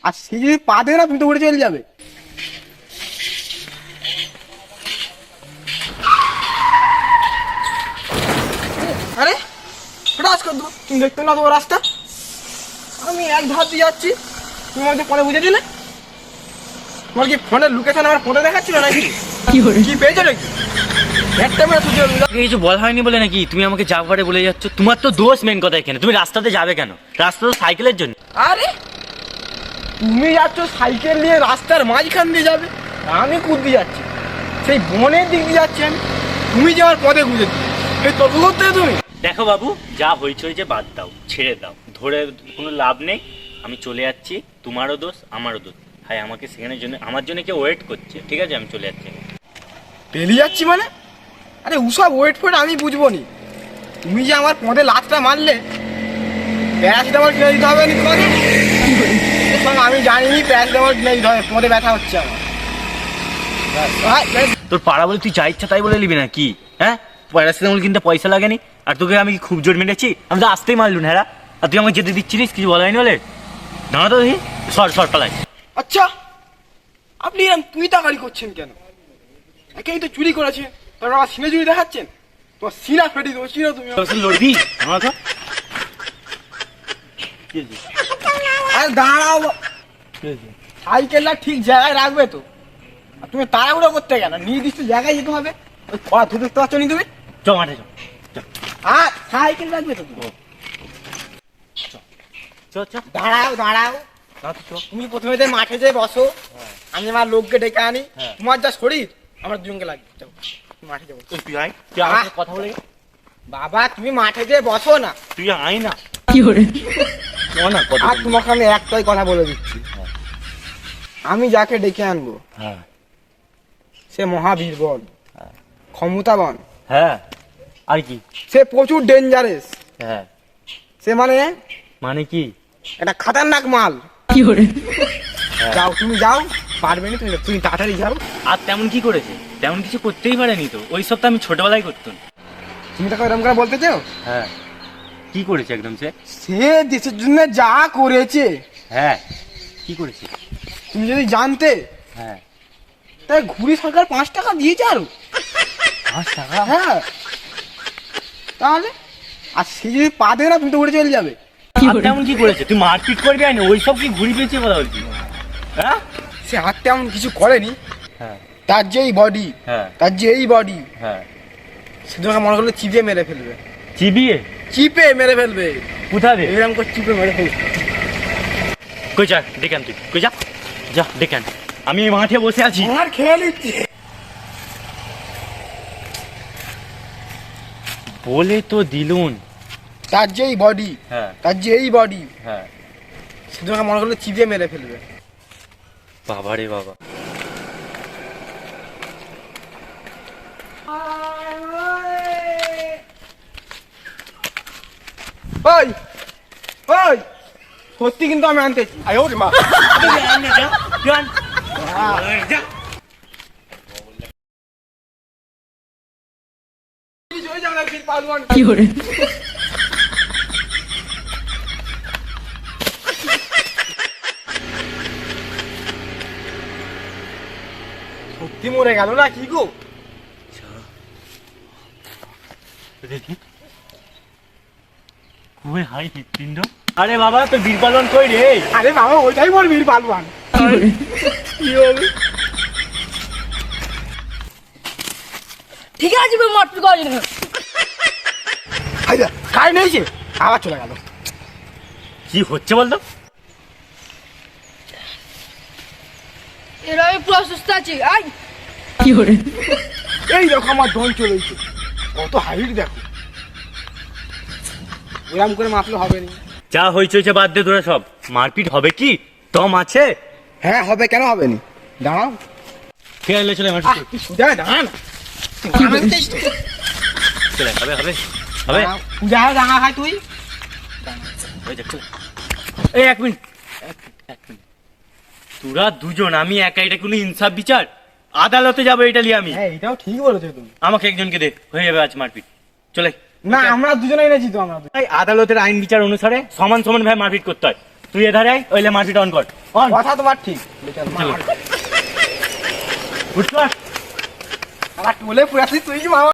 আর সে যদি পা দেবে না তুমি তো উড়ে চলে যাবে। আরে রাস্তা তুমি দেখতে না তোমার রাস্তা, আমি এক ধার দিয়ে যাচ্ছি, তুমি আমাকে ফোনে বুঝে দিলে। তোমার কি ফোনের লোকেশন আমার ফোনে দেখাচ্ছিল নাকি? কি পেয়েছো নাকি? একটা মেয়ে সুযোগ কিছু বলা হয়নি বলে নাকি তুমি আমাকে যাবারে বলে যাচ্ছ? তোমার তো দোষ মেন কথা এখানে। তুমি রাস্তাতে যাবে কেন? রাস্তা তো সাইকেলের জন্য। আরে তুমি যাচ্ছ সাইকেল নিয়ে রাস্তার মাঝখান দিয়ে যাবে, আমি কুদ দিয়ে যাচ্ছি সেই বনের দিক দিয়ে যাচ্ছি আমি, তুমি যে আমার পথে বুঝে দিচ্ছ এই তর্ক করতে তুমি। দেখো বাবু, যা হয়েছে হয়েছে, বাদ দাও, ছেড়ে দাও, ধরে কোনো লাভ নেই। আমি চলে যাচ্ছি, তোমারও দোষ আমারও দোষ। ভাই আমাকে সেখানের জন্য, আমার জন্য কেউ ওয়েট করছে, ঠিক আছে? আমি চলে যাচ্ছি। পেলিয়ে যাচ্ছি মানে? আরে ওসব ওয়েট ফোয়েট আমি বুঝবো নি, তুমি যে আমার পথে লাথটা মারলে প্যারাসিটামল কিনে দিতে হবে নি তোমাকে? আমি জানিনি প্যারাসিটামল কিনে দিতে হবে, পথে ব্যথা হচ্ছে আমার। তোর পাড়া বলে তুই যা ইচ্ছা তাই বলে নিবি না কি? হ্যাঁ, প্যারাসিটামল কিনতে পয়সা লাগেনি, আর তোকে আমি খুব জোর মেরেছি? আমি তো আসতেই মারলুন। হ্যাঁ, আর তুই আমাকে যেতে দিচ্ছিলিস, কিছু বলা হয়নি বলে? দাঁড়া তো দেখি, সর পালাই। আচ্ছা আপনি এরকম তুই তাকারি করছেন কেন? একেই তো চুরি করেছে, তারপর আমার সিনে চুরি দেখাচ্ছেন, তোমার সিনা ফেটে দেবো সিনা তুমি। লড়বি আমার তো? আরে দাঁড়াও, সাইকেলটা ঠিক জায়গায় রাখবে তো, আর তুমি তাড়াহুড়ো করতে কেন? নির্দিষ্ট জায়গায় যেতে হবে। ওই খোয়া ধুতে পারছো নি তুমি? চ মাঠে চ। আর সাইকেল রাখবে তো তুমি। দাঁড়াও দাঁড়াও, তুমি প্রথমে যে মাঠে যে বসো, আমি আমার লোককে ডেকে আনি। তোমার যা শরীর আমার দুজনকে লাগবে, যাও মাঠে যাবো। তুই আয়, তুই আমার সাথে কথা বলে। বাবা তুমি মাঠে যে বসো না, তুই আয় না। আর তোমাকে আমি একটাই কথা বলে দিচ্ছি, আমি যাকে ডেকে আনবো সে মহাবীরবল, ক্ষমতাবান, হ্যাঁ, আর কি? সে প্রচুর ডেঞ্জারাস, হ্যাঁ, সে মানে মানে কি? একটা খাতারনাক মাল। যাও তুমি যাও, পারবে না তুমি, তুমি তাড়াতাড়ি যাও। আর তেমন কি করেছে? তেমন কিছু করতেই পারেনি তো, ওই সব তো আমি ছোটবেলায় করতাম। তুমি তাকে এরকম করে বলতে চাও? হ্যাঁ, কি করেছে একদম সে? সে দেশের জন্য যা করেছে, হ্যাঁ, কি করেছে তুমি যদি জানতে। হ্যাঁ, তাই ঘুরি সরকার 5 টাকা দিয়েছে আরো। 5 টাকা? হ্যাঁ, তাহলে আর সে যদি পা দেবে না তুমি তো উড়ে চলে যাবে। আর তেমন কি করেছে? তুই মারপিট করবি আইনি, ওই সব কি ঘুরি পেয়েছে কথা বলছি? হ্যাঁ, সে হাত তেমন কিছু করেনি, হ্যাঁ, তার যে এই বডি, হ্যাঁ, তার যে এই বডি, হ্যাঁ, সে তোমাকে মনে করলে চিপিয়ে মেরে ফেলবে। চিবিয়ে? চিপে মেরে ফেলবে, কোথা রে? এরকম করে চিপে মেরে ফেলবে। কই যা ডেকান, তুই কই যা, যা ডেকান। আমি এই মাঠে বসে আছি। আর খেয়ে নিচ্ছে বলে তো দিলুন। তার যে এই বডি, হ্যাঁ, তার যে এই বডি, হ্যাঁ, সে তোমাকে মনে করলে চিপিয়ে মেরে ফেলবে। বাবা রে বাবা। ওই ওই সত্যি কিন্তু আমি আনতেছি। আয় ওরে মা, কি করে? সত্যি মরে গেল না কি গো? দেখি কই হাই হৃৎপিণ্ড। আরে বাবা, তো বীর পালন কই রে? আরে বাবা ওইটাই বল বীর পালওয়ান। কি হবে? ঠিক আছে মারপিট করি না। আইদা কাই নেইছে, আবার চলে গেল। কি হচ্ছে বলতো? এরা পুরো সুস্থ আছে। আই কি করে? এই দেখো আমার দন চলেছে, কত হাইট দেখো। এরকম করে মাপলে হবে না। যা হয়েছে হয়েছে, বাদ দে তোরা সব। মারপিট হবে কি? দম আছে? হ্যাঁ হবে, কেন হবে না? দাঁড়াও, কে এলে? চলে মারপিট কর। তুই সুজা দাঁড়া না। চলে, হবে হবে হবে। পূজা দাঁড়া ভাই তুই। হয়ে যাক, চলে। এই এক মিনিট, এক মিনিট। তোরা দুজন, আমি একা, এটা কোনো ইনসাফ বিচার? আদালতে যাবো এটা নিয়ে আমি। হ্যাঁ এটাও ঠিক বলেছো তুমি। আমাকে একজনকে দে, হয়ে যাবে আজ মারপিট। চলে। না আমরা দুজনেই এনেছি তো, আমরা এই আদালতের আইন বিচার অনুসারে সমান সমান ভাবে মারপিট করতে হয়। তুই এধারে আয় ওইলে মাটিটা অন কর অন কথা তোমার ঠিক চলো। উঠ কর। আমার বলে পুরাছি তুই কি মামা